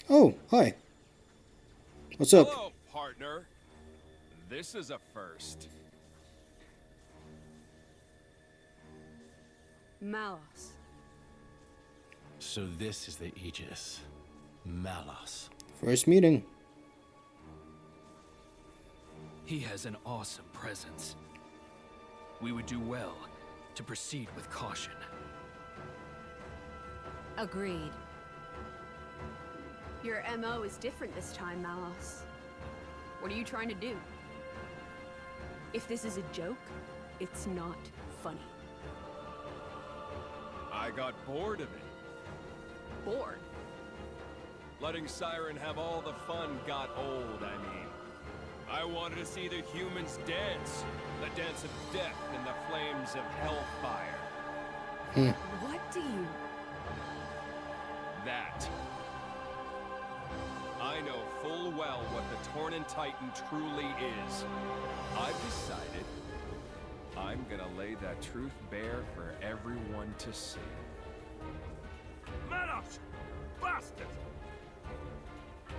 Oh, hi. What's up? Hello, partner. This is a first. Malos. So this is the Aegis. Malos. First meeting. He has an awesome presence. We would do well to proceed with caution. Agreed. Your MO is different this time, Malos. What are you trying to do? If this is a joke, it's not funny. I got bored of it. Bored? Letting Siren have all the fun got old, I mean. I wanted to see the humans dance. The dance of death in the flames of hellfire. What do you... That. I know full well what the Torna Titan truly is. I've decided I'm gonna lay that truth bare for everyone to see. Malos! Bastard!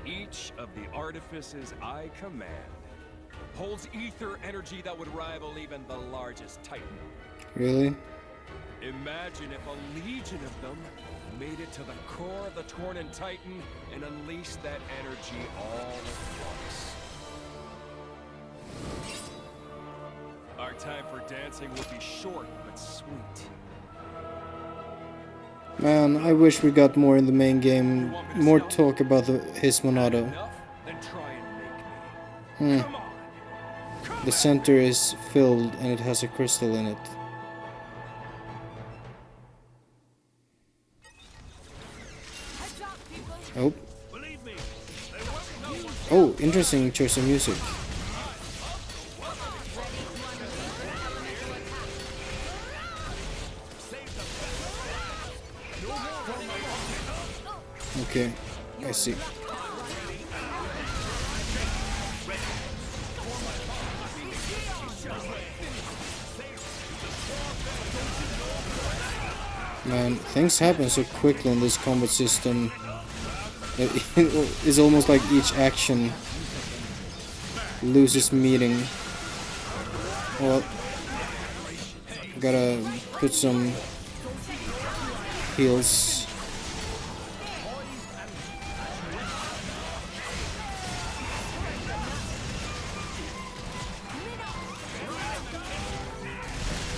Each of the artifices I command holds ether energy that would rival even the largest Titan. Really? Imagine if a legion of them made it to the core of the Torna Titan and unleashed that energy all at once. Our time for dancing would be short but sweet. Man, I wish we got more in the main game. More talk about his Monado. Enough? Then try and make me. Come on! The center is filled and it has a crystal in it. Oh. Oh, interesting choice of music. Okay, I see. Man, things happen so quickly in this combat system. It's almost like each action loses meaning. Well, gotta put some heals.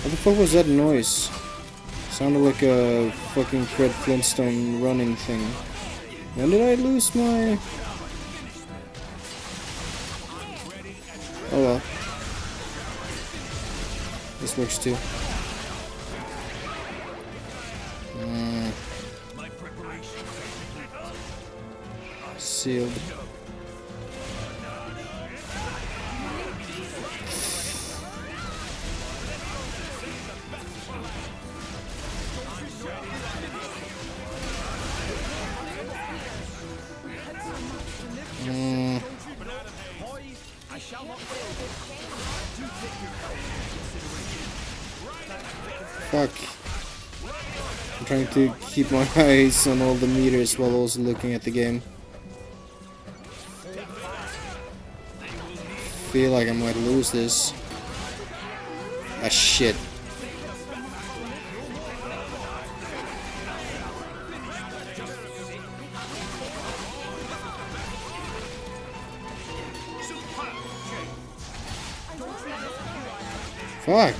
What the fuck was that noise? Sounded like a fucking Fred Flintstone running thing. When did I lose my... Oh well. This works too. Sealed. Fuck. I'm trying to keep my eyes on all the meters while also looking at the game. Feel like I might lose this. Ah shit. Fuck.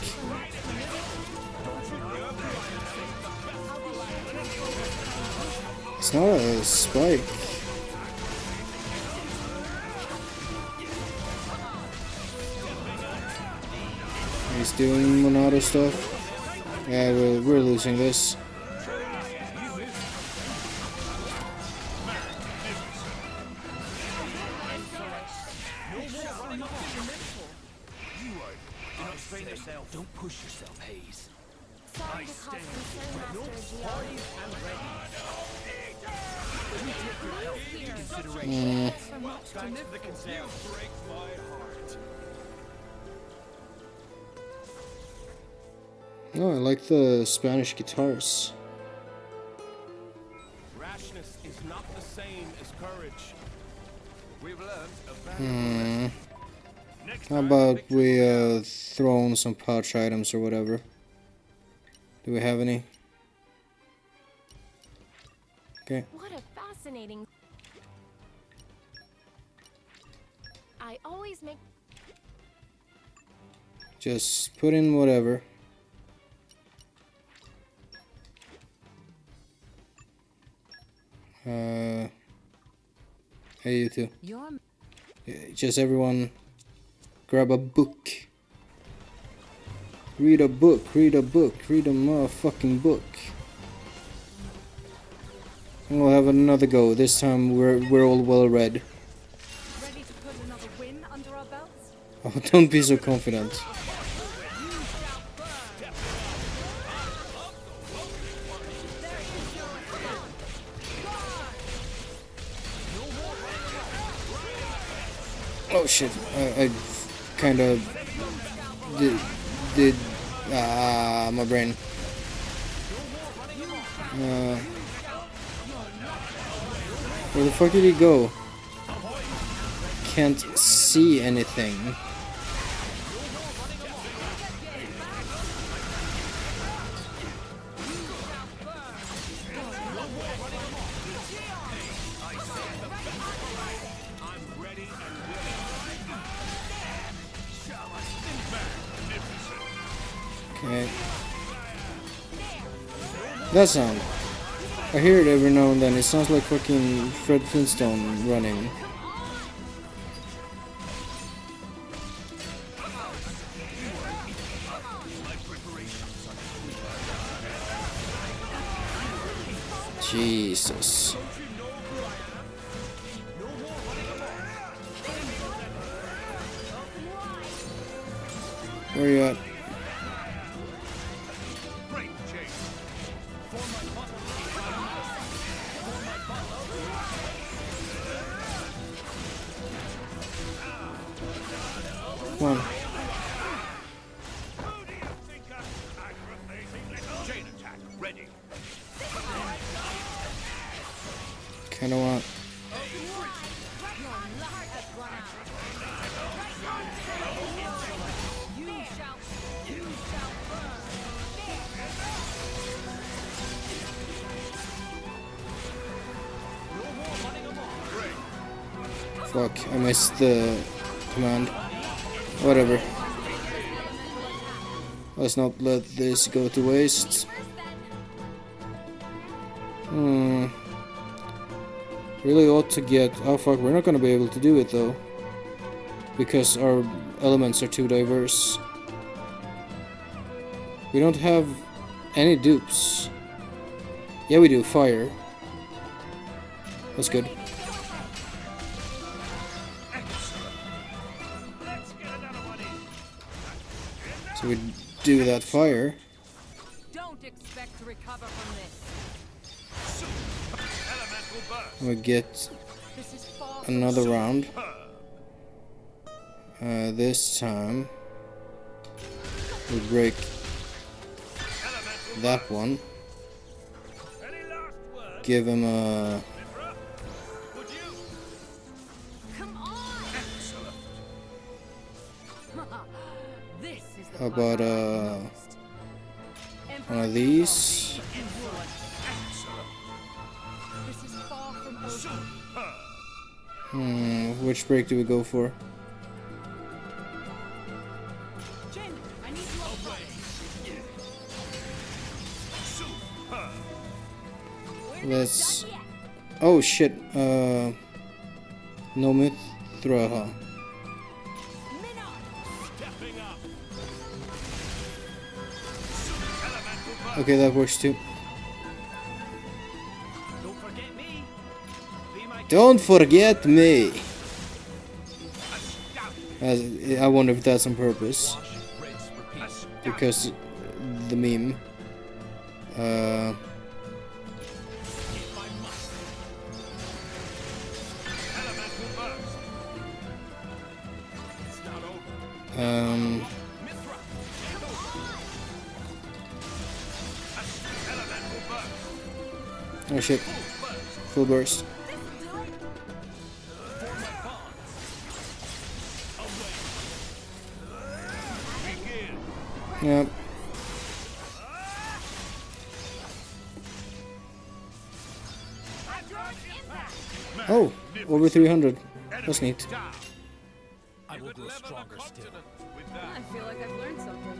It's not a spike. He's doing Monado stuff. Yeah, we're losing this. Don't push yourself, Hayes. Sorry to cost Oh, I like the Spanish guitars. Rashness is not the same as courage. We've learned a valuable lesson. Next How time, about make sure we throw on some pouch items or whatever? Do we have any? Okay. What a fascinating. I always make. Just put in whatever. Hey, you two. Your Just everyone grab a book. Read a book, read a book, read a motherfucking book. And we'll have another go. This time we're all well read. ready to put another win under our belts? Oh, don't be so confident. Oh shit, I kind of did my brain. Where the fuck did he go? Can't see anything. Okay. That sound. I hear it every now and then. It sounds like fucking Fred Flintstone running. Jesus. Where are you at? Come on. chain attack ready. Kinda want. Fuck, I missed the command. Whatever. Let's not let this go to waste. Really ought to get... Oh fuck, we're not gonna be able to do it though. Because our elements are too diverse. We don't have any dupes. Yeah, we do. Fire. That's good. So we do that fire. Don't expect to recover from this. We get This is far from another round. This time we break that one. Give him a... Come on! This is the How part about I like most. one of these? This is far from over. Which break do we go for? Jin, I need you up front. Let's... Oh shit, no Mithraha. Okay, that works too. Don't forget me. Be my Don't forget me! I wonder if that's on purpose. Because the meme. Oh shit. Full burst. Yeah. Oh, over 300. That's neat. I will grow stronger still. I feel like I've learned something.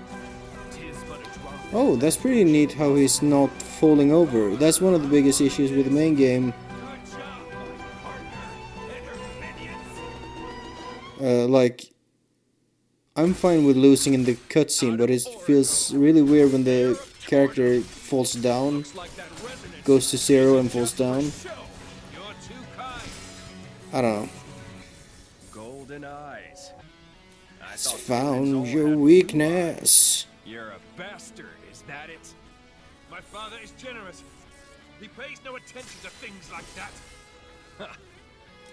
Tis but a drop. Oh, that's pretty neat how he's not falling over. That's one of the biggest issues with the main game. Like, I'm fine with losing in the cutscene, but it feels really weird when the character falls down, goes to 0 and falls down. I don't know. Golden eyes. I It's thought found humans your all had weakness. You're a bastard, is that it? My father is generous. He pays no attention to things like that.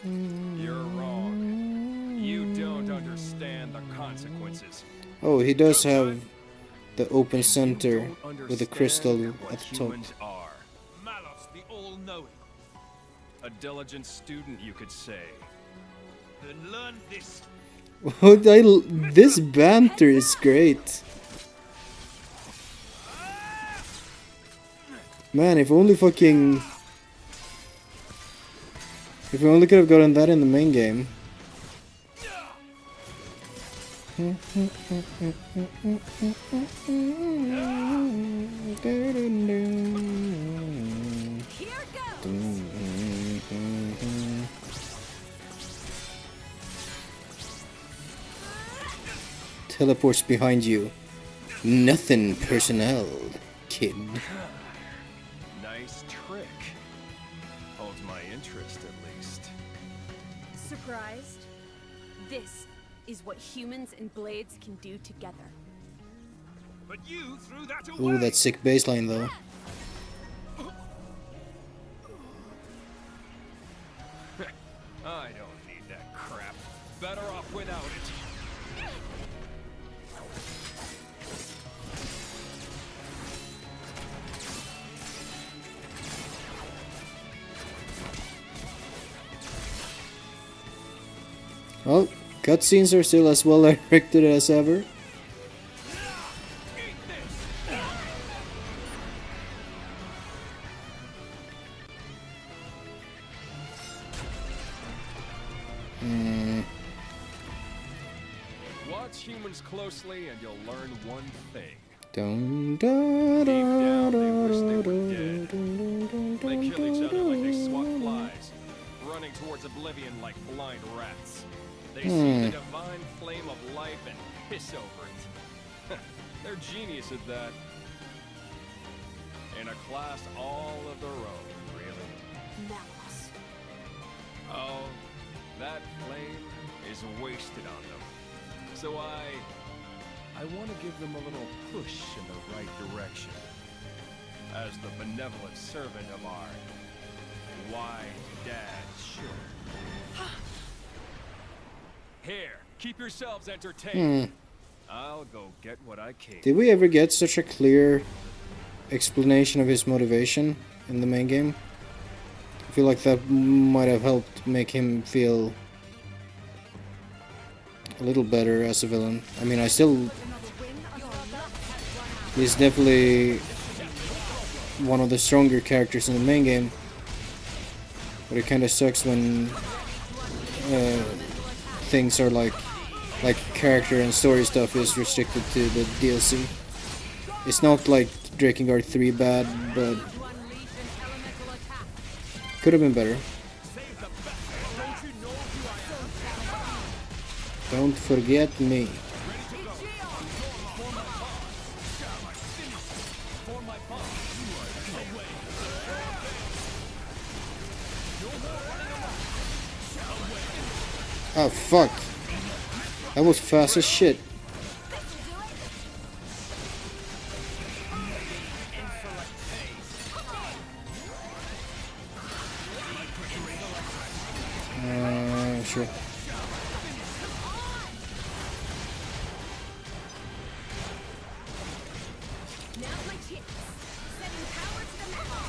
You're wrong. You don't understand the consequences. Oh, he does have the open center You don't with the crystal understand at what the top. humans are. Malos, the all-knowing. A diligent student, you could say. Then learn this. This banter is great. Man, if only fucking... If we only could have gotten that in the main game. Here goes! Teleports behind you. Nothing personnel, kid. Nice trick. Holds my interest, at least. Surprised? This is what humans and blades can do together. But you threw that away. Ooh, that sick baseline though. I don't need that crap. Better off without it. Well, cutscenes are still as well directed as ever. Watch humans closely and you'll learn one thing. Dun, da, Deep da, down, they da, wish they were da, dead. da, They kill each other like they swat da. flies, running towards oblivion like blind rats. They see the divine flame of life and piss over it. They're genius at that. In a class all of their own, really. Malos. Oh, that flame is wasted on them. So I want to give them a little push in the right direction. As the benevolent servant of our wise dad should. Here, keep yourselves entertained. I'll go get what I came. Did we ever get such a clear explanation of his motivation in the main game? I feel like that might have helped make him feel a little better as a villain. I mean, he's definitely one of the stronger characters in the main game, but it kind of sucks when things are like character and story stuff is restricted to the DLC. It's not like Drakengard 3 bad, but could have been better. Don't forget me. Oh fuck. That was fast as shit. Sure. Now's my chance. Setting power to the max.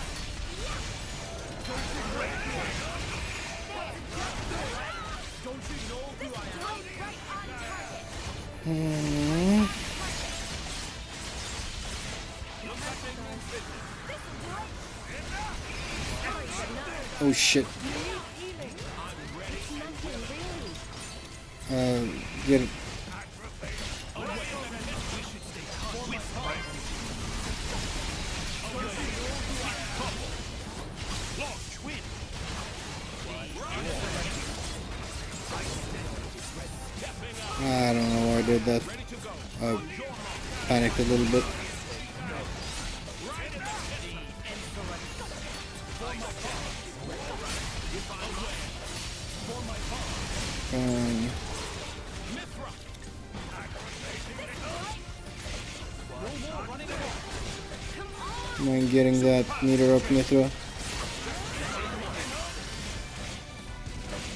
Don't you know who I am? Right on target. Oh shit. Get it. I don't know why I did that. I panicked a little bit. Mind getting that meter up, Mithra?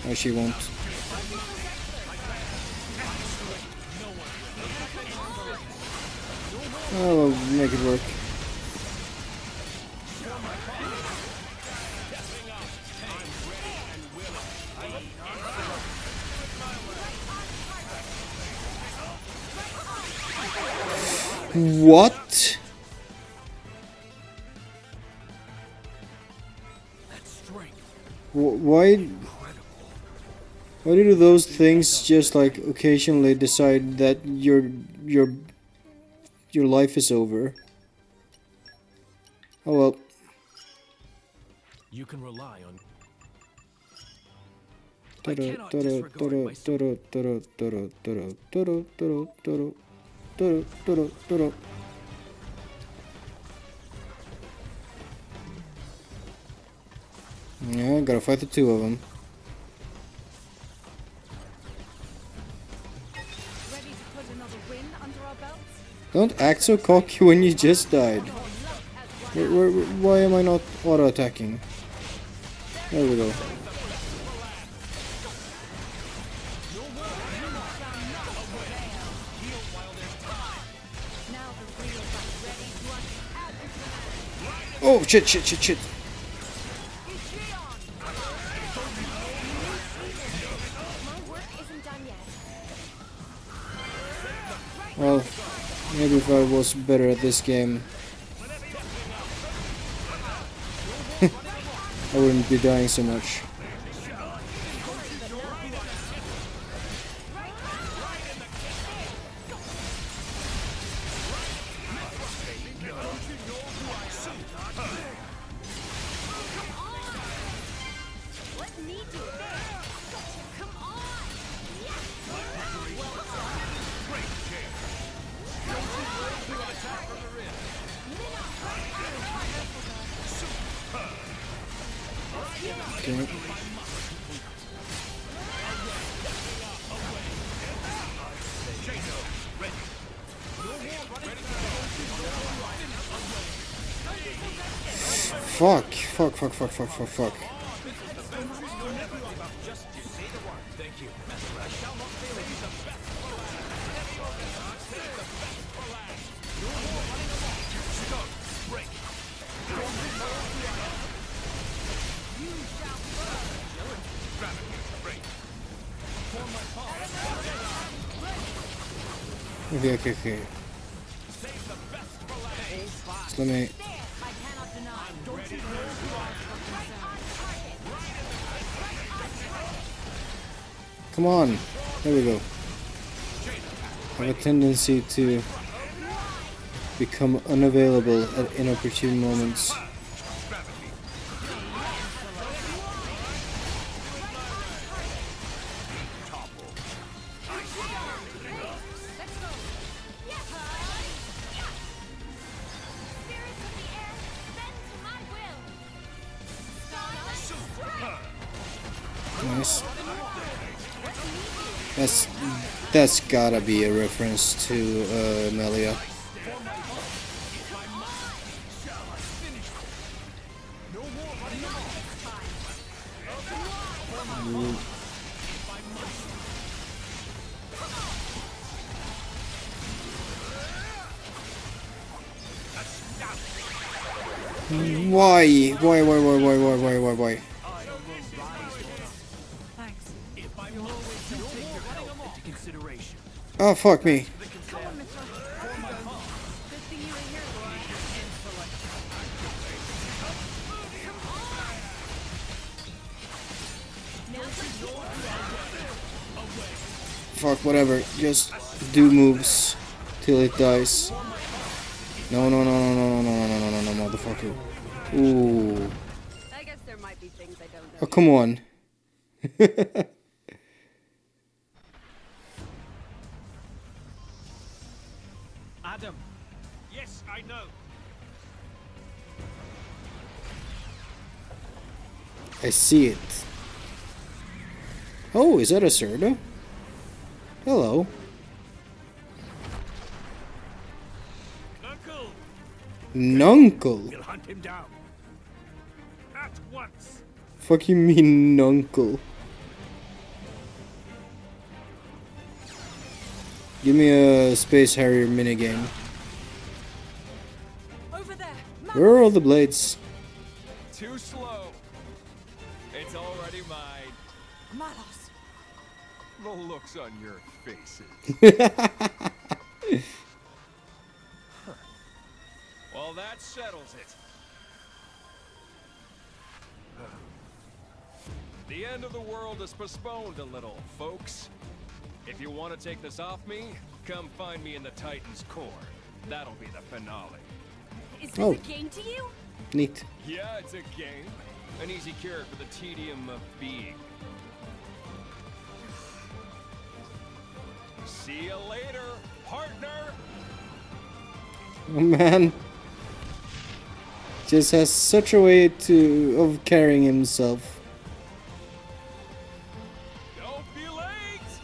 Oh, she won't. Oh, we'll make it work. What? Why do those things just like occasionally decide that your life is over? Oh well. You can rely on. I cannot disregard my Yeah, gotta fight the two of them. Ready to put another win under our belts? Don't act so cocky when you just died. Why am I not auto-attacking? There we go. Oh shit, shit, shit, shit. Well, maybe if I was better at this game, I wouldn't be dying so much. Okay. Fuck. Okay. So let me... Come on. There we go. I have a tendency to become unavailable at inopportune moments. Nice. That's gotta be a reference to Melia. Why? Oh, fuck me. Fuck, whatever. Just do moves till it dies. No, no, no, no, no, no, no, no, no, no, no, motherfucker. Ooh. I guess there might be things I don't know. Oh, come on. Adam, Yes, I know. I see it. Oh, is that a Serta? Hello. Uncle, Nuncle. we'll hunt him down. at once. Fuck you mean nuncle? Give me a Space Harrier minigame. Over there. Where are all the blades? Too slow. It's already mine. Malos. The looks on your faces. Well, that settles it. The end of the world is postponed a little, folks. If you want to take this off me, come find me in the Titan's core. That'll be the finale. Is this Oh. a game to you? Neat. Yeah, it's a game. An easy cure for the tedium of being. See you later, partner! Oh man. Just has such a way of carrying himself. Don't be late!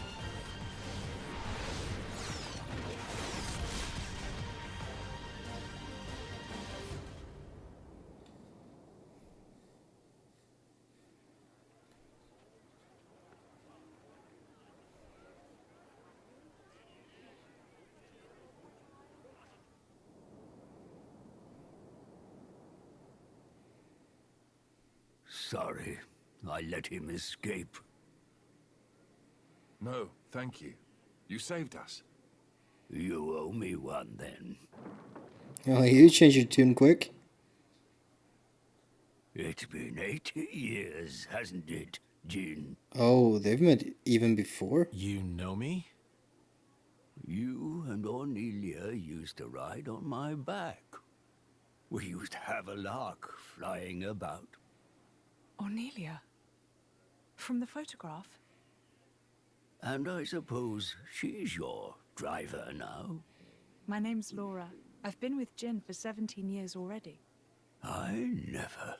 Sorry, I let him escape. No, thank you. You saved us. You owe me one then. Oh, you changed your tune quick. It's been 80 years, hasn't it, Jin? Oh, they've met even before? You know me? You and Ornelia used to ride on my back. We used to have a lark flying about. Ornelia. From the photograph? And I suppose she's your driver now? My name's Laura. I've been with Jin for 17 years already. I never.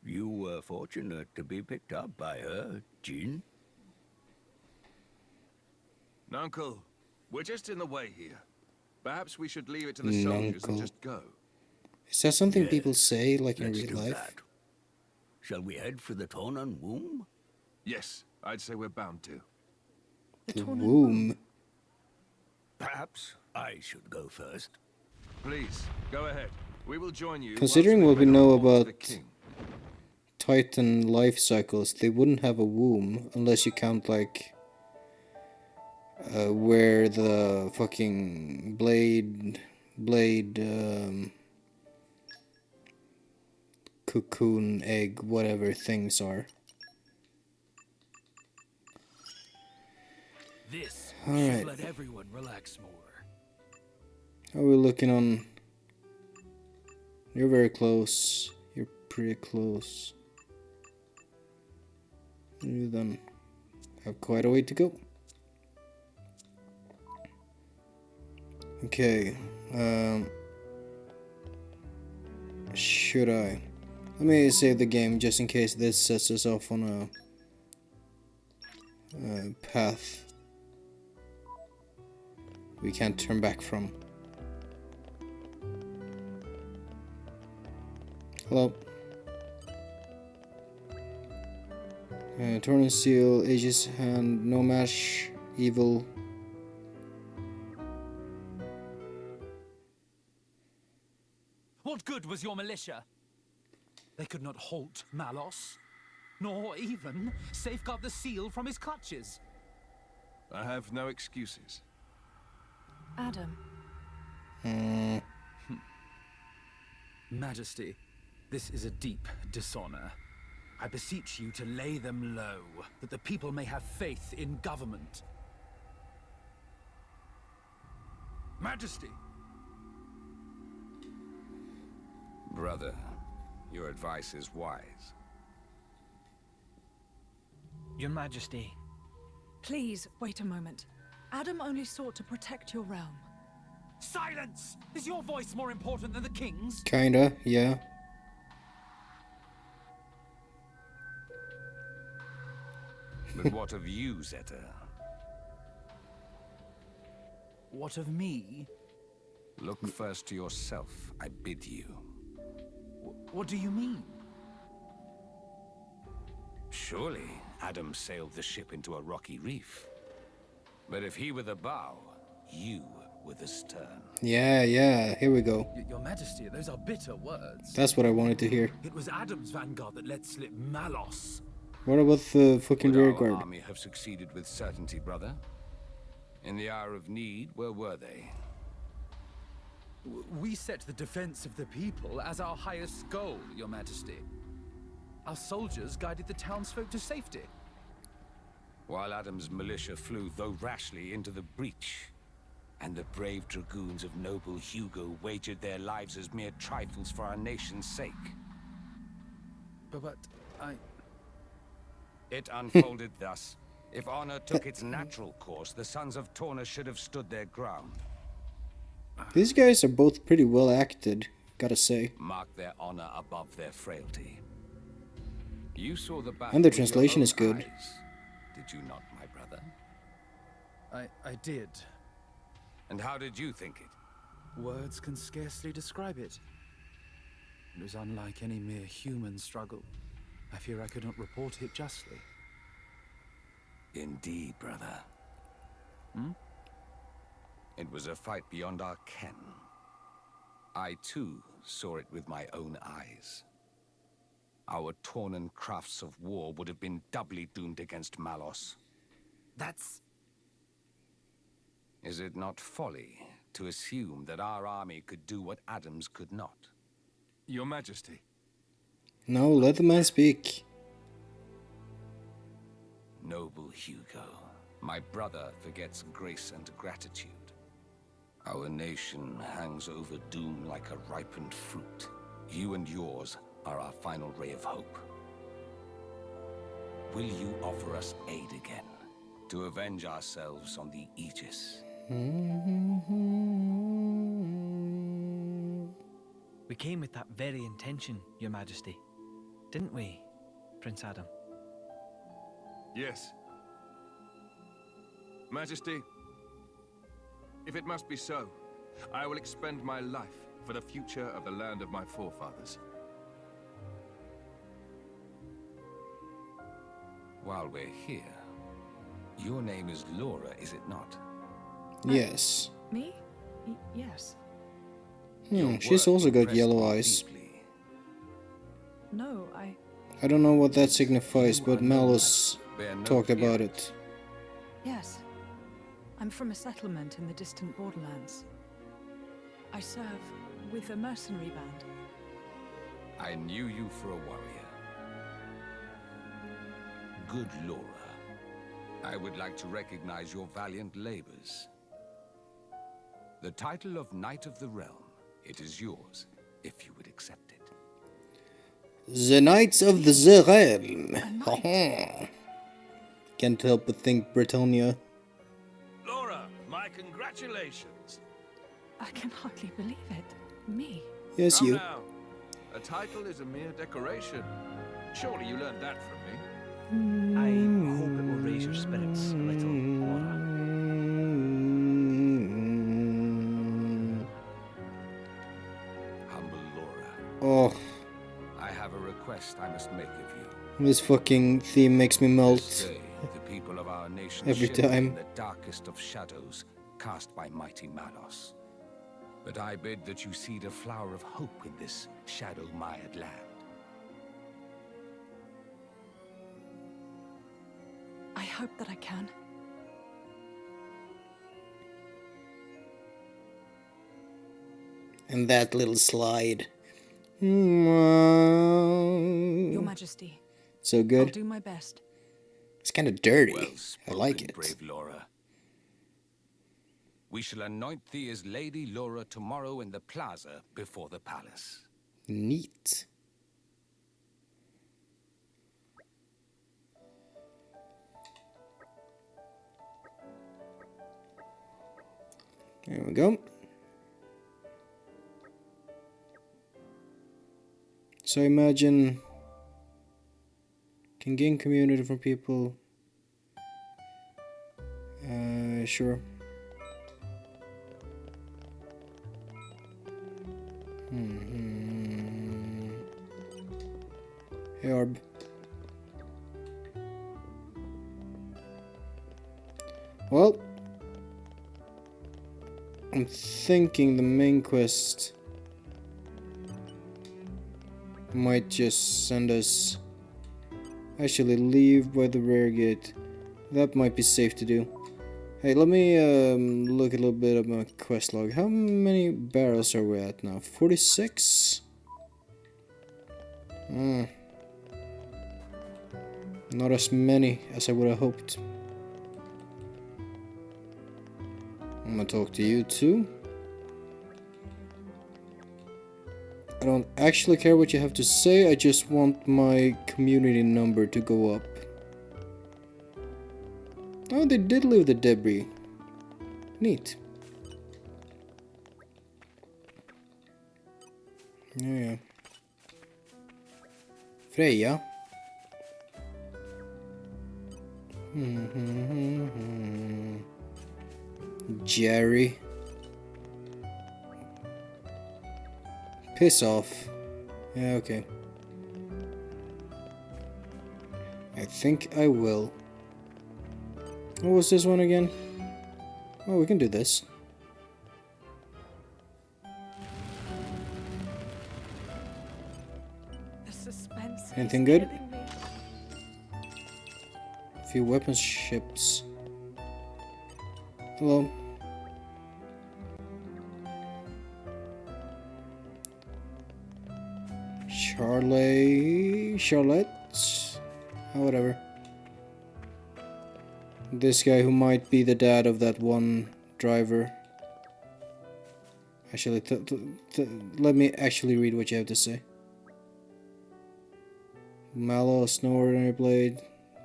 You were fortunate to be picked up by her, Jin. Uncle, we're just in the way here. Perhaps we should leave it to the soldiers and Nuncle. just go. Is that something Yes, people say, like in Let's real do life? that. Shall we head for the Torna womb? Yes, I'd say we're bound to. The Torna womb. Perhaps I should go first. Please, go ahead. We will join you. Considering once what we we've know been on board about the king. Titan life cycles, they wouldn't have a womb unless you count like where the fucking blade cocoon egg whatever things are. This All right. should let everyone relax more. How are we looking on? You're very close. You're pretty close. You then have quite a way to go. Okay. Should I? Let me save the game just in case this sets us off on a path we can't turn back from. Hello. Torn and Seal, Aegis Hand, No Mash, Evil. What good was your militia? They could not halt Malos, nor even safeguard the seal from his clutches. I have no excuses. Adam. Majesty, this is a deep dishonor. I beseech you to lay them low, that the people may have faith in government. Majesty! Brother, your advice is wise. Your Majesty. Please, wait a moment. Adam only sought to protect your realm. Silence! Is your voice more important than the king's? Kinda, yeah. But what of you, Zeta? What of me? Look first to yourself, I bid you. What do you mean? Surely, Adam sailed the ship into a rocky reef. But if he were the bow, you were the stern. Yeah, here we go. Your Majesty, those are bitter words. That's what I wanted to hear. It was Adam's vanguard that let slip Malos. What about the fucking Would rear our guard? army have succeeded with certainty, brother? In the hour of need, where were they? We set the defense of the people as our highest goal, Your Majesty. Our soldiers guided the townsfolk to safety. While Adam's militia flew, though rashly, into the breach, and the brave dragoons of noble Hugo wagered their lives as mere trifles for our nation's sake. But It unfolded thus. If honor took its natural course, the sons of Torna should have stood their ground. These guys are both pretty well acted, gotta say. Mark their honor above their frailty. You saw the battle And the with your translation own is good. eyes, did you not, my brother? I did. And how did you think it? Words can scarcely describe it. It was unlike any mere human struggle. I fear I could not report it justly. Indeed, brother. It was a fight beyond our ken. I, too, saw it with my own eyes. Our Tornan crafts of war would have been doubly doomed against Malos. That's... Is it not folly to assume that our army could do what Adam's could not? Your Majesty. No, let the man speak. Noble Hugo, my brother forgets grace and gratitude. Our nation hangs over doom like a ripened fruit. You and yours are our final ray of hope. Will you offer us aid again, to avenge ourselves on the Aegis? We came with that very intention, Your Majesty. Didn't we, Prince Adam? Yes. Majesty, if it must be so, I will expend my life for the future of the land of my forefathers. While we're here, your name is Laura, is it not? Yes. Me? Yes. She's Work also got impressed yellow me eyes. deeply. No, I don't know what that signifies, but Malos Bear no talked fear. about it. Yes. I'm from a settlement in the distant borderlands. I serve with a mercenary band. I knew you for a warrior. Good Laura. I would like to recognize your valiant labors. The title of Knight of the Realm, it is yours, if you would accept it. The Knights of the Realm. Can't help but think Britannia. Laura, my congratulations. I can hardly believe it. Me. Yes, Come you. now. A title is a mere decoration. Surely you learned that from me. I hope it will raise your spirits a little, Laura. Humble Laura, Oh, I have a request I must make of you. this fucking theme makes me This melt. day, the people of our nation Every shiver time. in the darkest of shadows cast by mighty Malos. But I bid that you seed a flower of hope in this shadow-mired land. I hope that I can. And that little slide. Your Majesty, so I'll good. do my best. It's kind of dirty. Well I spoken, like it. brave Laura. We shall anoint thee as Lady Laura tomorrow in the plaza before the palace. Neat. There we go. So imagine can gain community from people. Sure. Hey, Orb. Well, I'm thinking the main quest might just send us actually leave by the rear gate. That might be safe to do. Hey, let me look a little bit at my quest log. How many barrels are we at now? 46? Not as many as I would have hoped. I'm gonna talk to you too. I don't actually care what you have to say, I just want my community number to go up. Oh, they did leave the debris. Neat. Yeah. Freya. Jerry. Piss off. Yeah, okay. I think I will. What was this one again? Oh, we can do this. The suspense. Anything good? A few weapons ships. Hello. Charlotte? Oh, whatever. This guy who might be the dad of that one driver. Actually, let me actually read what you have to say. Malos, no ordinary blade.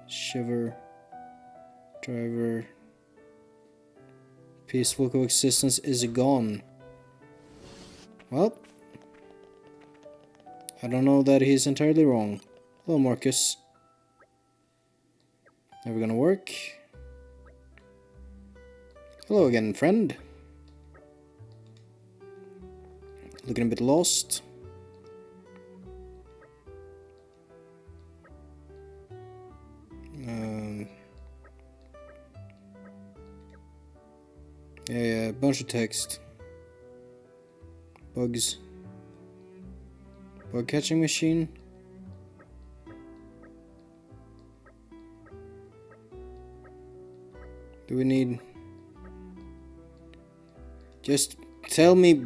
Shiver. Driver. Peaceful coexistence is gone. Well, I don't know that he's entirely wrong. Hello, Marcus. Never gonna work. Hello again, friend. Looking a bit lost. Yeah, a bunch of text. Bugs. Bug catching machine. Do we need... Just tell me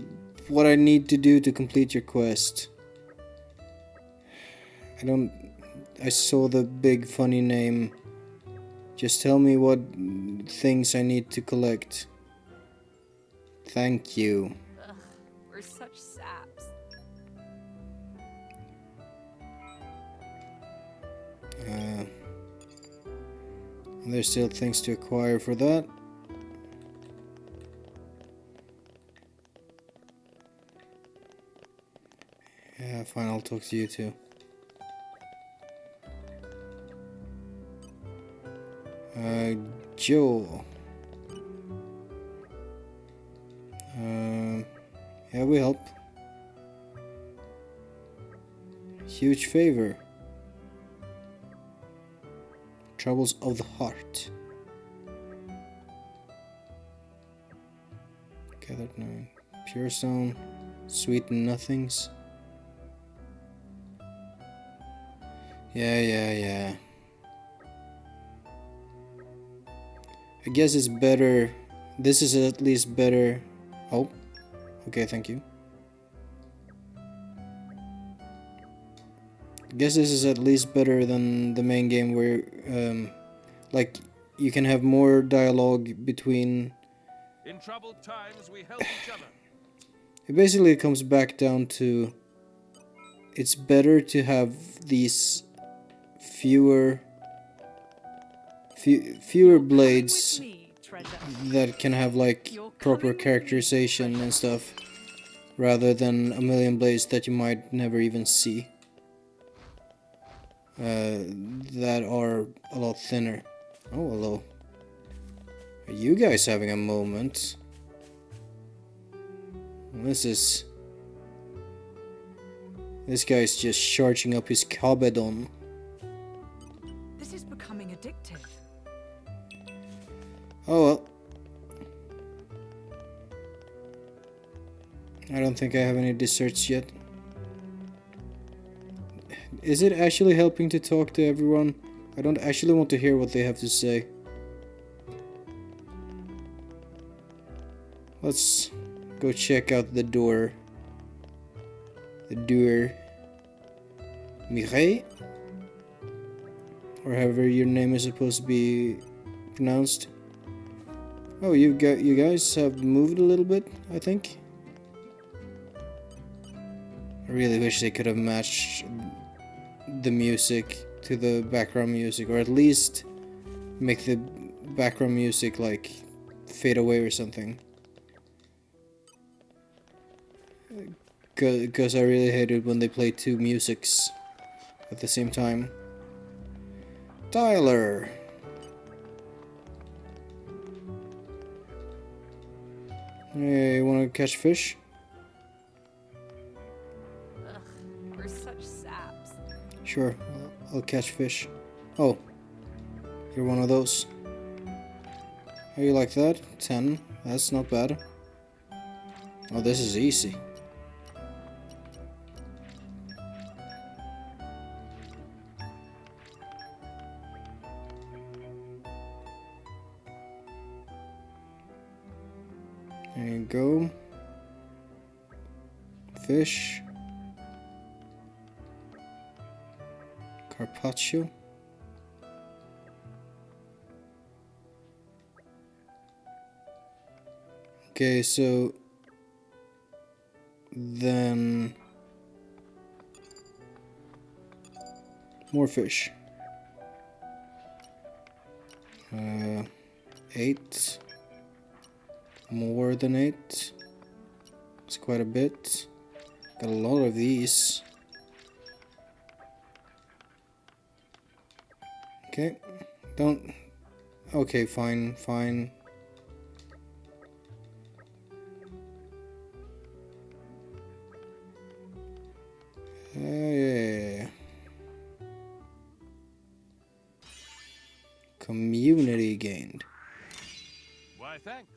what I need to do to complete your quest. I saw the big funny name. Just tell me what things I need to collect. Thank you. Ugh, we're such saps. There's still things to acquire for that. Yeah, fine, I'll talk to you too. Joe. Yeah, we help. Huge favor. Troubles of the heart. Gathered 9. Pure stone. Sweet nothings. Yeah. I guess it's better. This is at least better. Oh. Okay, thank you. guess this is at least better than the main game where, like, you can have more dialogue between... In troubled times, we help each other. It basically comes back down to... It's better to have these fewer blades that can have, like, proper characterization and stuff, rather than a million blades that you might never even see. That are a lot thinner. Oh, hello. Are you guys having a moment? This guy's just charging up his Kabedon. This is becoming addictive. Oh well. I don't think I have any desserts yet. Is it actually helping to talk to everyone? I don't actually want to hear what they have to say. Let's go check out the door. The door. Mireille? Or however your name is supposed to be pronounced. Oh, you guys have moved a little bit, I think. I really wish they could have matched the music to the background music, or at least make the background music like fade away or something. Because I really hate it when they play two musics at the same time. Tyler! Hey, you wanna catch fish? Ugh, we're such saps. Sure, I'll catch fish. Oh, you're one of those. How you like that? 10, that's not bad. Oh, this is easy. There you go. Fish. Carpaccio. Okay, so then more fish. 8. More than 8. It's quite a bit. Got a lot of these. Okay, don't... Okay, fine, fine. Yeah. Community gained. Why, thanks.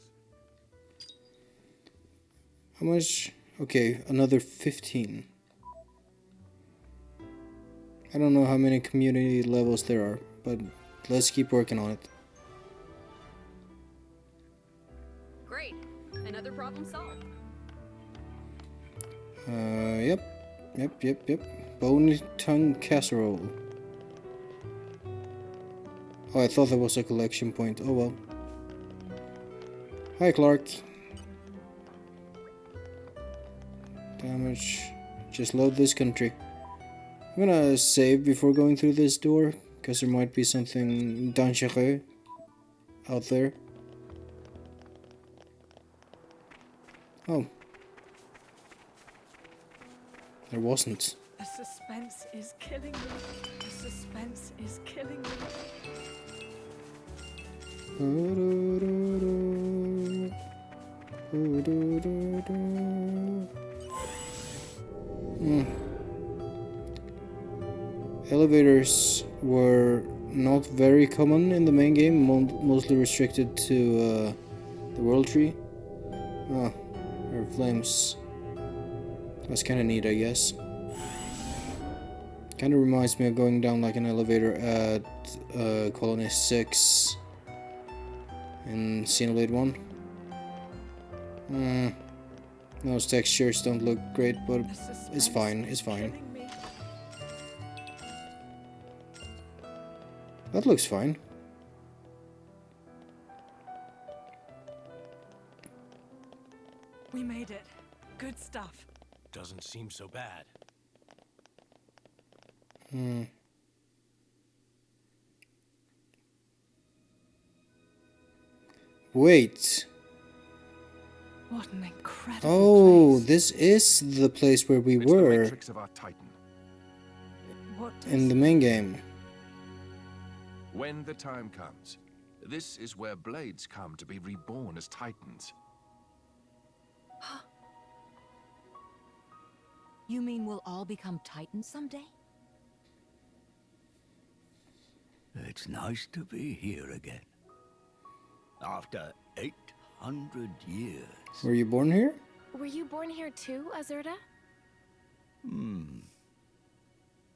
How much? Okay, another 15. I don't know how many community levels there are, but let's keep working on it. Great. Another problem solved. Yep. Bony tongue casserole. Oh, I thought that was a collection point. Oh well. Hi, Clark. Damage. Just load this country. I'm gonna save before going through this door, because there might be something dangereux out there. Oh. There wasn't. The suspense is killing me. The suspense is killing me. Elevators were not very common in the main game, mostly restricted to the world tree. Oh, there are flames. That's kind of neat, I guess. Kind of reminds me of going down like an elevator at Colony 6 in Xenoblade 1. Those textures don't look great, but it's fine, it's fine. That looks fine. We made it. Good stuff. Doesn't seem so bad. Wait. What an incredible Oh, place. this is the place where we It's the were matrix of our Titan. What in the main game. When the time comes, this is where blades come to be reborn as Titans. You mean we'll all become Titans someday? It's nice to be here again. After 800 years. Were you born here? Were you born here too, Azurda?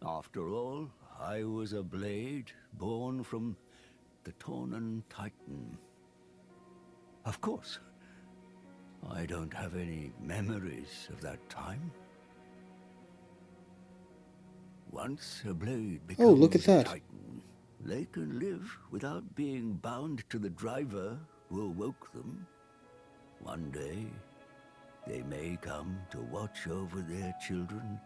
After all, I was a blade born from the Torna Titan. Of course, I don't have any memories of that time. Once a blade becomes look at a that. Titan, they can live without being bound to the driver who awoke them. One day, they may come to watch over their children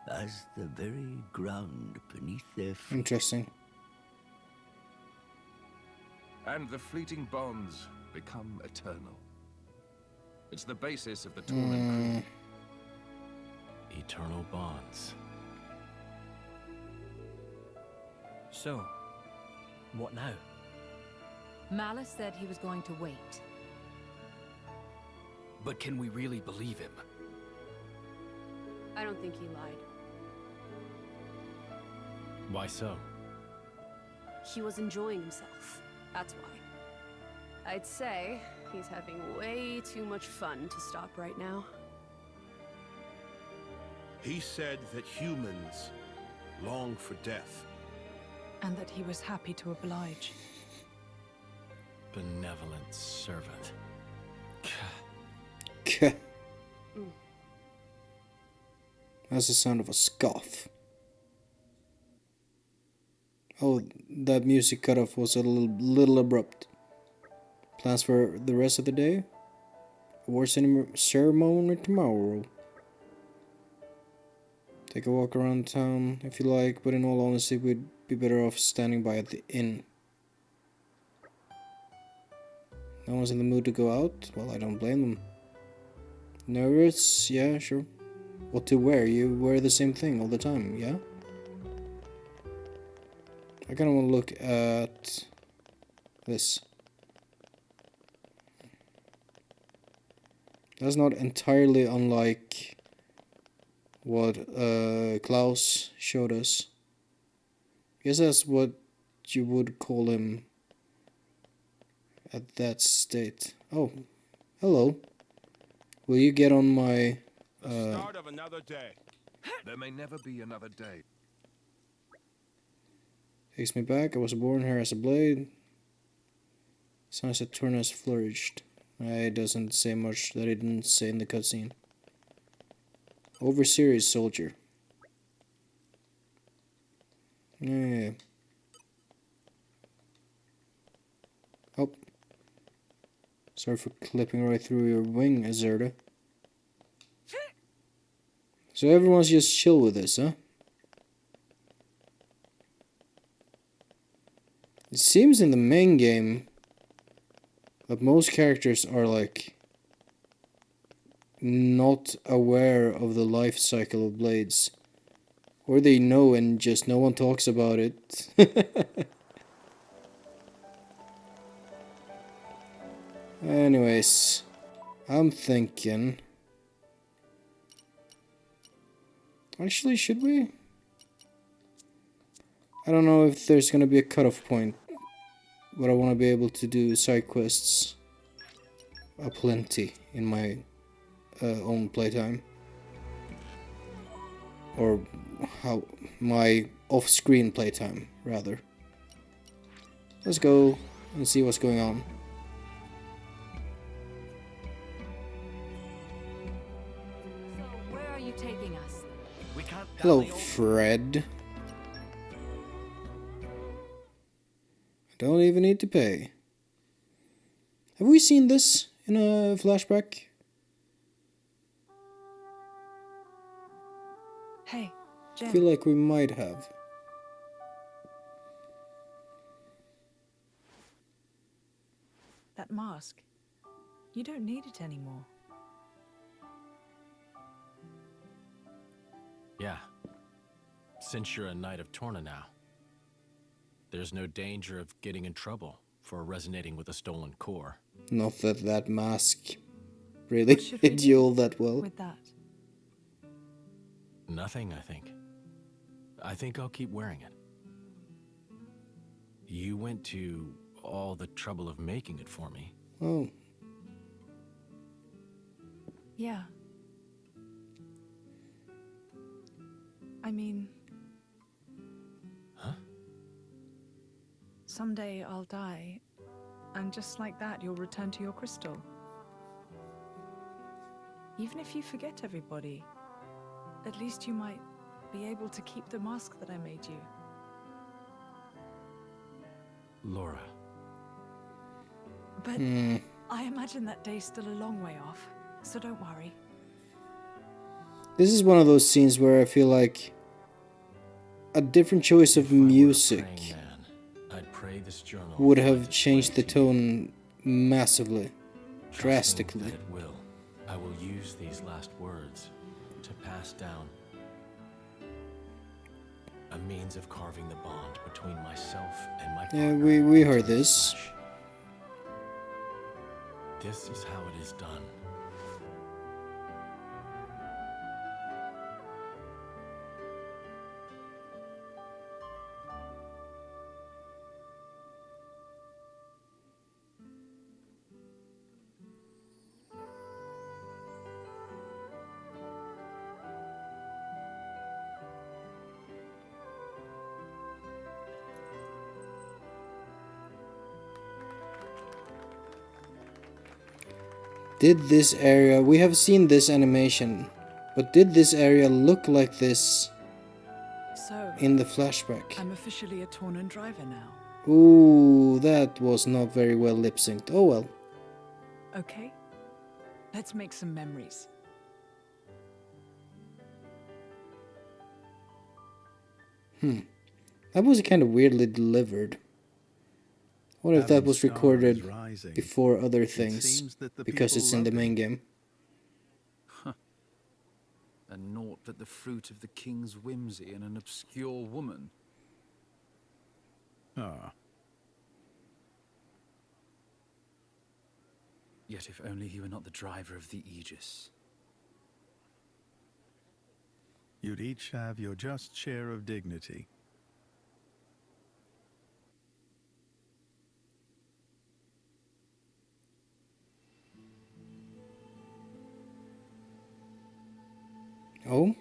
as the very ground beneath their feet. Interesting. And the fleeting bonds become eternal. It's the basis of the Torna Creed. Eternal bonds. So, what now? Malos said he was going to wait. But can we really believe him? I don't think he lied. Why so? He was enjoying himself. That's why. I'd say he's having way too much fun to stop right now. He said that humans long for death. And that he was happy to oblige. Benevolent servant. That's the sound of a scoff. Oh, that music cutoff was a little abrupt. Plans for the rest of the day? Award ceremony tomorrow. Take a walk around town if you like, but in all honesty, we'd be better off standing by at the inn. No one's in the mood to go out? Well, I don't blame them. Nervous? Yeah, sure. What to wear? You wear the same thing all the time, yeah? I kinda wanna look at this. That's not entirely unlike what Klaus showed us. Guess that's what you would call him at that state. Oh, hello. Will you get on my... The start of another day. There may never be another day. Takes me back. I was born here as a blade. Sounds that Torna has flourished. It doesn't say much that it didn't say in the cutscene. Overseer is soldier. Yeah. Oh. Sorry for clipping right through your wing, Azurda. So everyone's just chill with this, huh? It seems in the main game that most characters are like not aware of the life cycle of blades. Or they know and just no one talks about it. Anyways, I'm thinking... Actually, should we? I don't know if there's gonna be a cutoff point, but I want to be able to do side quests aplenty in my own playtime, or how my off-screen playtime rather. Let's go and see what's going on. So, where are you taking us? We can't Hello, dally over. Fred. Don't even need to pay. Have we seen this in a flashback? Hey, I Jim. feel like we might have. That mask. You don't need it anymore. Yeah. Since you're a Knight of Torna now, there's no danger of getting in trouble for resonating with a stolen core. Not that that mask really What should we hit you do all that well. with that? Nothing, I think. I think I'll keep wearing it. You went to all the trouble of making it for me. Oh, Yeah. I mean... Huh? Someday I'll die, and just like that you'll return to your crystal. Even if you forget everybody, at least you might be able to keep the mask that I made you. Laura. But I imagine that day's still a long way off, so don't worry. this is one of those scenes where I feel like a different choice of music I'd pray this journal would have changed the tone massively, Trusting drastically. that it will. I will use these last words to pass down a means of carving the bond between myself and my Yeah, partner we into heard the this. flesh. This is how it is done. Did this area, we have seen this animation, but did this area look like this So, in the flashback? I'm officially a Tornan driver now. Ooh, that was not very well lip synced. Oh well. Okay? Let's make some memories. That was kind of weirdly delivered. What if that Heaven's was star recorded is rising. before other It things? seems that the Because people it's in the love main him. game. And naught but the fruit of the king's whimsy and an obscure woman. Ah, Yet if only he were not the driver of the Aegis. you'd each have your just share of dignity. Oh?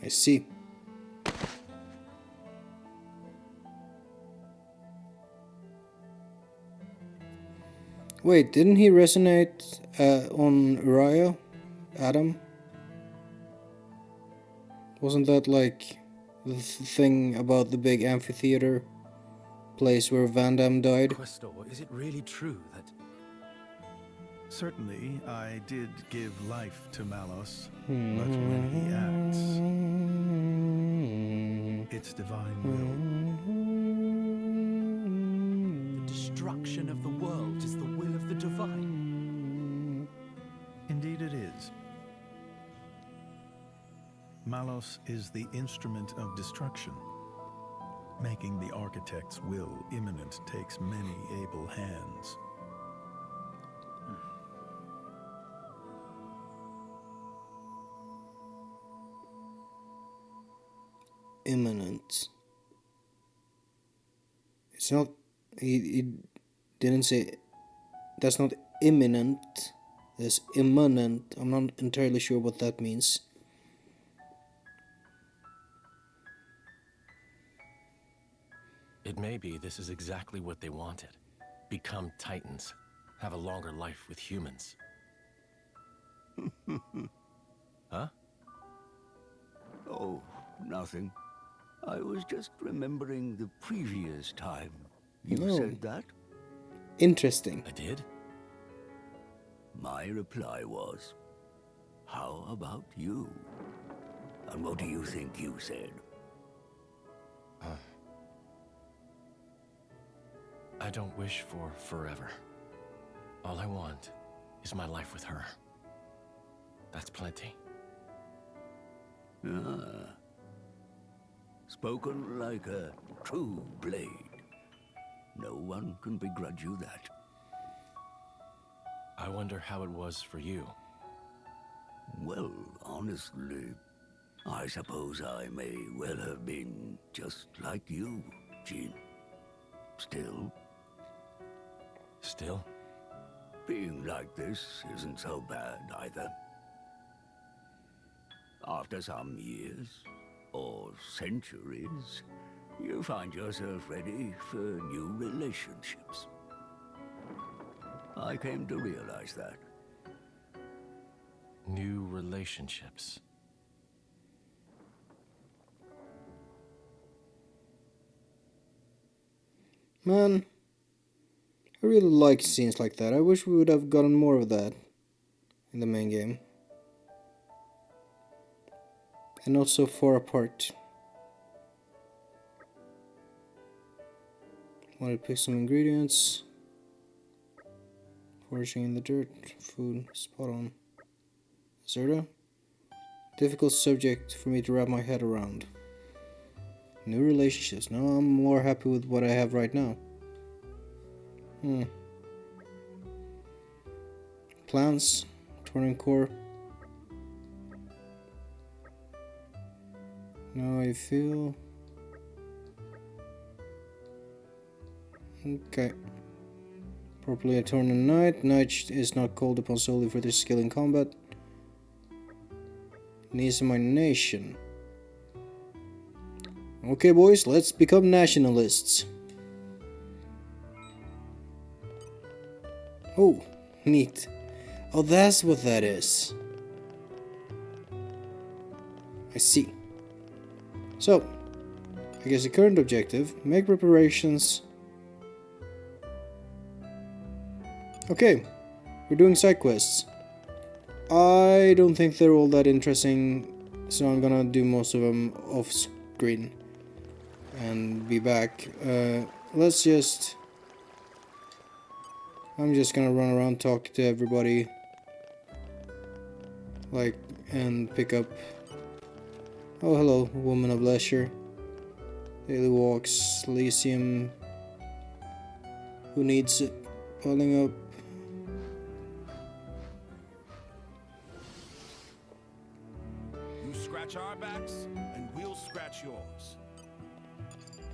I see. Wait, didn't he resonate on Uriah? Adam? Wasn't that like the thing about the big amphitheater place where Van Damme died? Questor, is it really true that... Certainly, I did give life to Malos, but when he acts, it's divine The destruction of the world is the will of the divine. will. Indeed it is. Malos is the instrument of destruction. Making the architect's will imminent takes many able hands. Imminent. It's not. He didn't say. That's not imminent. That's imminent. I'm not entirely sure what that means. It may be this is exactly what they wanted. Become Titans. Have a longer life with humans. Huh? Oh, nothing. I was just remembering the previous time you said that. Interesting. I did? My reply was, how about you? And what do you think you said? I don't wish for forever. All I want is my life with her. That's plenty. Ah. Spoken like a true blade. No one can begrudge you that. I wonder how it was for you. Well, honestly, I suppose I may well have been just like you, Jean. Still, being like this isn't so bad either. After some years, or centuries, you find yourself ready for new relationships. I came to realize that. New relationships. Man, I really like scenes like that. I wish we would have gotten more of that in the main game. And not so far apart. Want to pick some ingredients. Foraging in the dirt. Food. Spot on. Zerda? Difficult subject for me to wrap my head around. New relationships. No, I'm more happy with what I have right now. Plans. Torna core. Now I feel... Okay. Properly a Torna Knight. Knight is not called upon solely for their skill in combat. Needs of my nation. Okay, boys, let's become nationalists. Oh, neat. Oh, that's what that is. I see. So, I guess the current objective, make preparations. Okay, we're doing side quests. I don't think they're all that interesting, so I'm gonna do most of them off screen and be back. Let's just... I'm just gonna run around, talk to everybody, like, and pick up... Oh, hello, woman of leisure. Daily walks, Elysium. Who needs it? Pulling up. You scratch our backs, and we'll scratch yours.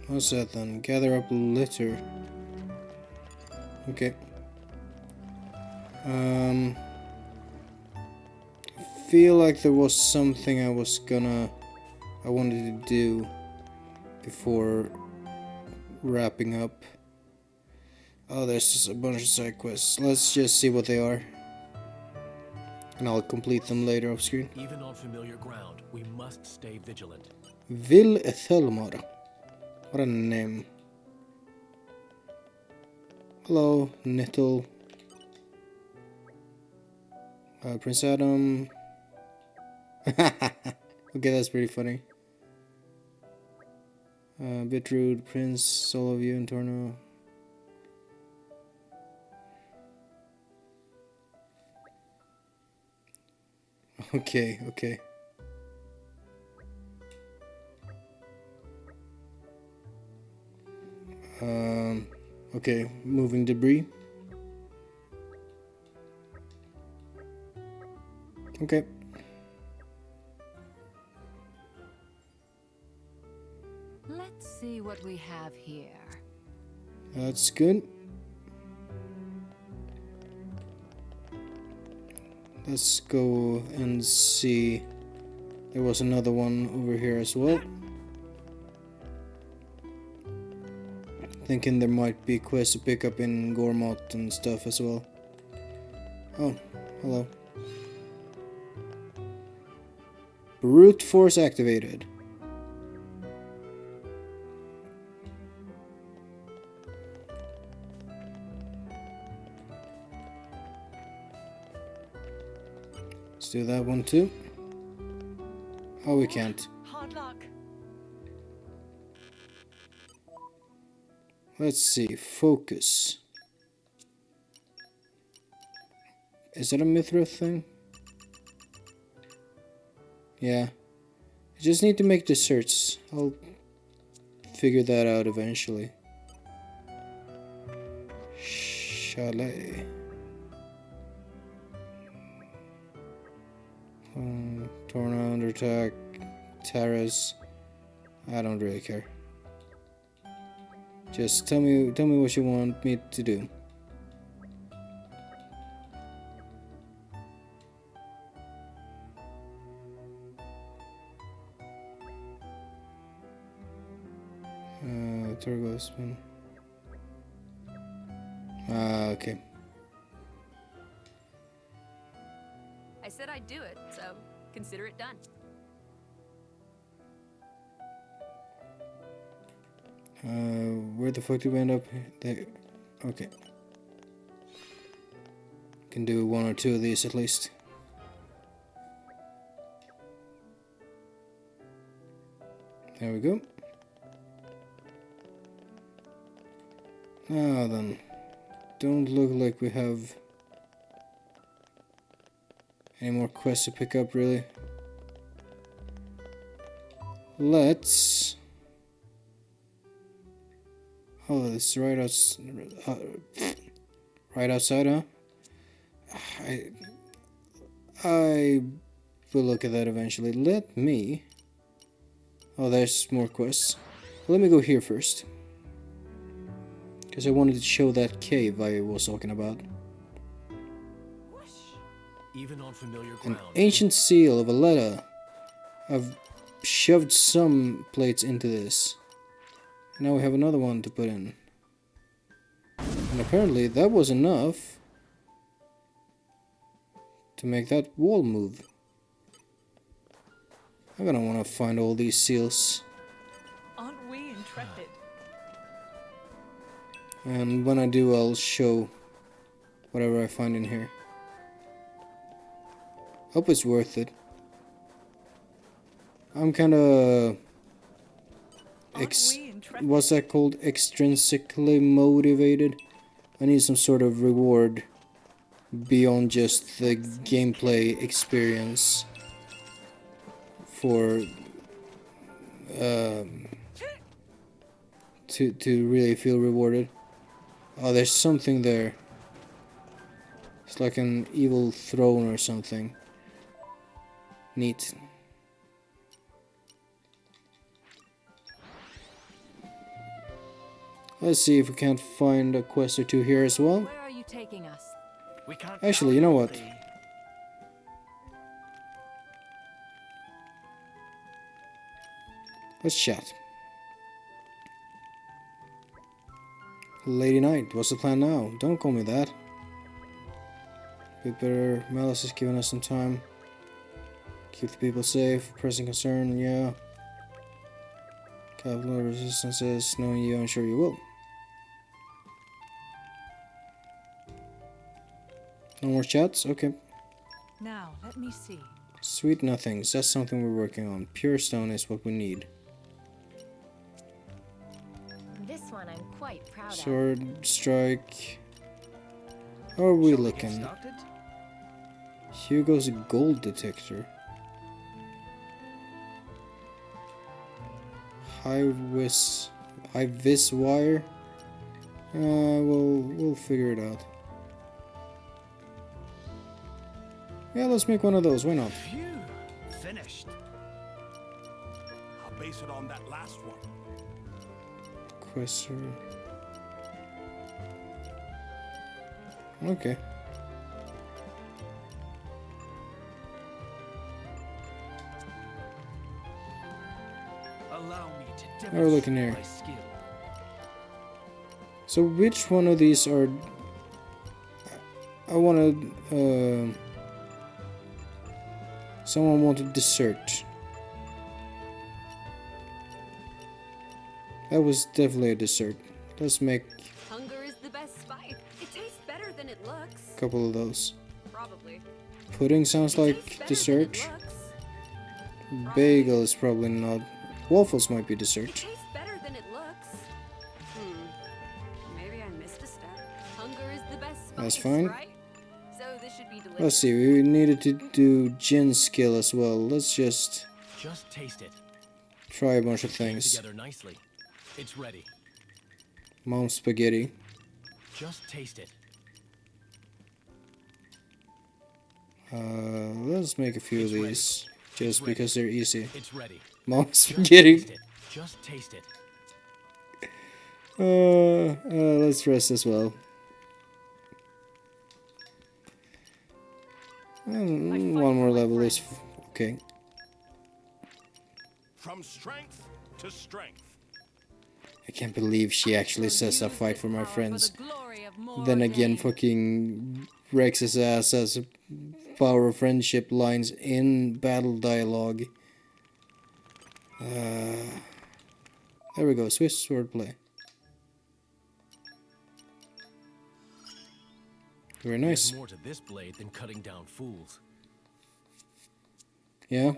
What's that then? Gather up litter. Okay. Feel like there was something I wanted to do before wrapping up. Oh, there's just a bunch of side quests. Let's just see what they are. And I'll complete them later off screen. Even on familiar ground, we must stay vigilant. Vil Ethelmar. What a name. Hello, Nittle. Prince Adam. Okay, that's pretty funny. Bit rude, Prince, all of you in Torna. Okay, okay. Okay, moving debris. Okay. Let's see what we have here. That's good. Let's go and see. There was another one over here as well. thinking there might be quests to pick up in Gormott and stuff as well. Oh, hello. Brute force activated. Let's do that one too. Oh, we can't. Hard luck. Let's see. Focus. Is that a Mithra thing? Yeah. I just need to make the search. I'll figure that out eventually. Chalet. Torna under attack. Terrace. I don't really care. Just tell me what you want me to do. Turbo spin. Okay. I said I'd do it, so consider it done. Where the fuck did we end up? There. Okay. Can do one or two of these at least. There we go. Now then, don't look like we have any more quests to pick up really. Let's... Oh, this is right outside, huh? I will look at that eventually. Let me... Oh, there's more quests. Let me go here first. Because I wanted to show that cave I was talking about. Even on familiar An ground. ancient seal of a letter. I've shoved some plates into this. Now we have another one to put in. And apparently that was enough to make that wall move. I'm gonna want to find all these seals. Aren't we intrepid? And when I do, I'll show whatever I find in here. Hope it's worth it. I'm kinda... what's that called? Extrinsically motivated. I need some sort of reward beyond just the gameplay experience for to really feel rewarded. Oh, there's something there. It's like an evil throne or something. Neat. Let's see if we can't find a quest or two here as well. Where are you taking us? We can't Actually, you know what? Let's chat. Lady Knight, what's the plan now? Don't call me that. Bit better. Malos has given us some time. Keep the people safe. Pressing concern, yeah. Capital resistances. Knowing you, I'm sure you will. No more chats? Okay. Now, let me see. Sweet nothings. That's something we're working on. Pure stone is what we need. This one I'm quite proud of. Sword strike. How are we looking? Hugo's gold detector. High vis wire. We'll figure it out. Yeah, let's make one of those. Why not? Phew, finished. I'll base it on that last one. Questor. Okay. Allow me to How are we looking here? demonstrate my skill. So which one of these are... I wanted... someone wanted dessert. That was definitely a dessert. Let's make Hunger is the best spice. It tastes better than it looks. a couple of those. Probably. Pudding sounds like dessert. Bagel is probably not. Waffles might be It dessert. tastes better than it looks. Maybe I missed a step. Hunger is the best spice, That's fine. right? So this should be delicious. Let's see, we needed to do gin skill as well. Let's just taste it. try a bunch of It came things. together nicely. It's ready. Mom's spaghetti. Just taste it. Let's make a few of these. Just because they're easy. It's ready. Mom's spaghetti. Just taste it. Let's rest as well. One more level is okay. From strength to strength. I can't believe she actually says I fight for my friends. Then again, fucking wrecks his ass as power of friendship lines in battle dialogue. There we go, Swiss swordplay. Very nice. There's more to this blade than cutting down fools. Yeah.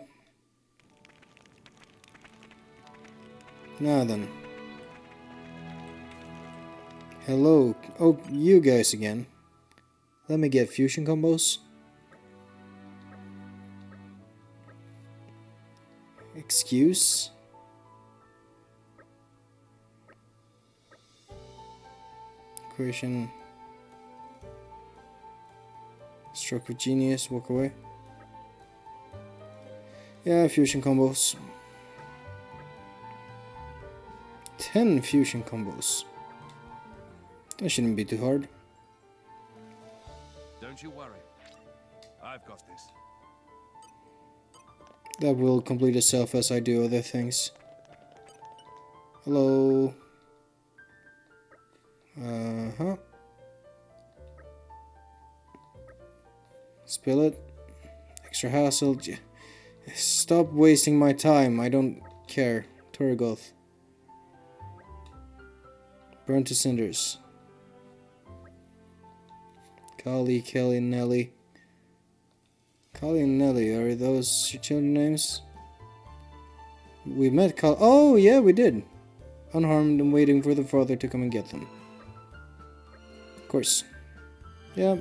Now then. Hello. Oh, you guys again. Let me get fusion combos. Excuse. Equation. Stroke of genius. Walk away. Yeah, fusion combos. 10 fusion combos. That shouldn't be too hard. Don't you worry. I've got this. That will complete itself as I do other things. Hello. Uh-huh. Spill it. Extra hassle. Stop wasting my time. I don't care. Torgoth. Burn to cinders. Kali, Kelly, Nelly. Kali and Nelly, are those your children's names? We met Kali. Oh, yeah, we did. Unharmed and waiting for the father to come and get them. Of course. Yeah,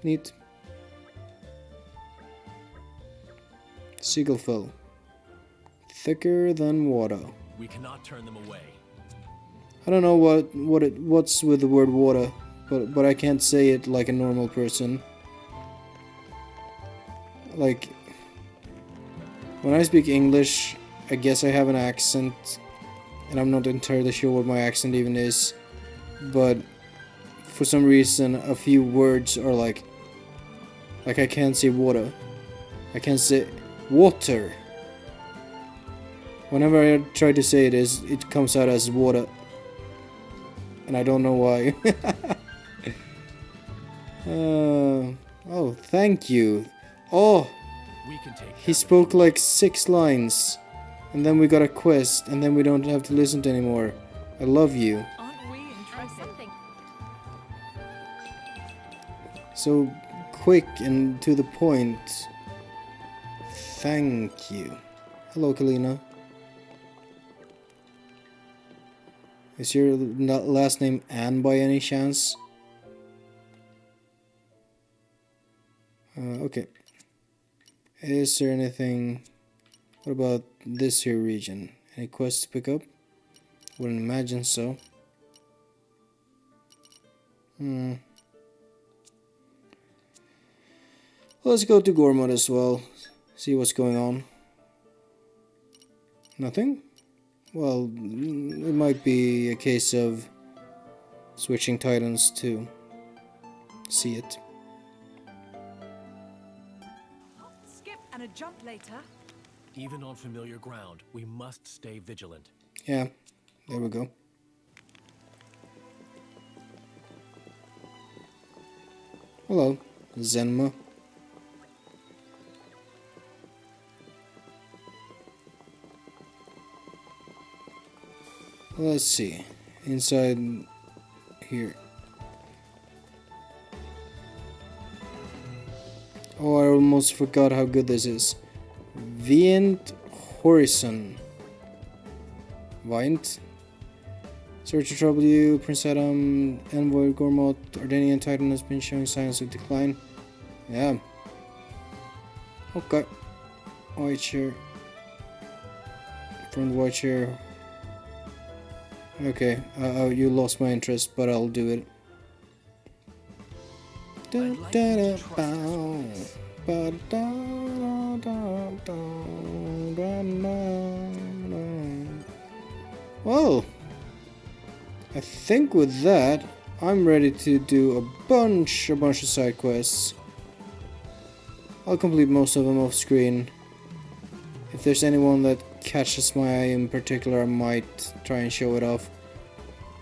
neat. Seagull fell. Thicker than water. We cannot turn them away. I don't know what's with the word water, but I can't say it like a normal person. Like, when I speak English, I guess I have an accent, and I'm not entirely sure what my accent even is, but for some reason a few words are like I can't say water. I can't say water. Whenever I try to say it comes out as water. And I don't know why. Oh, thank you. Oh, he spoke like 6 lines. And then we got a quest, and then we don't have to listen to anymore. I love you. So quick and to the point. Thank you. Hello, Kalina. Is your last name Anne by any chance? Okay. Is there anything... What about this here region? Any quests to pick up? Wouldn't imagine so. Let's go to Gormod as well. See what's going on. Nothing? Well, it might be a case of switching titans to see it. Skip and a jump later. Even on familiar ground, we must stay vigilant. Yeah, there we go. Hello, Zenma. Let's see. Inside here. Oh, I almost forgot how good this is. Vient Horizon. Vient. Sorry to trouble you, Prince Adam. Envoy Gormot, Ardenian Titan has been showing signs of decline. Yeah. Okay. White chair. From the white chair. Okay, you lost my interest, but I'll do it. Well, I think with that, I'm ready to do a bunch of side quests. I'll complete most of them off screen. If there's anyone that catches my eye in particular, I might try and show it off.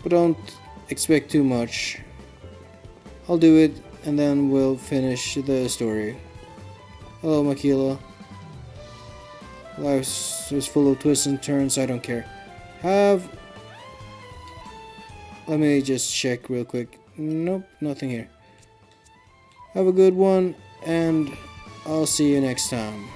But don't expect too much. I'll do it and then we'll finish the story. Hello, Makila. Life is full of twists and turns, I don't care. Let me just check real quick. Nope, nothing here. Have a good one, and I'll see you next time.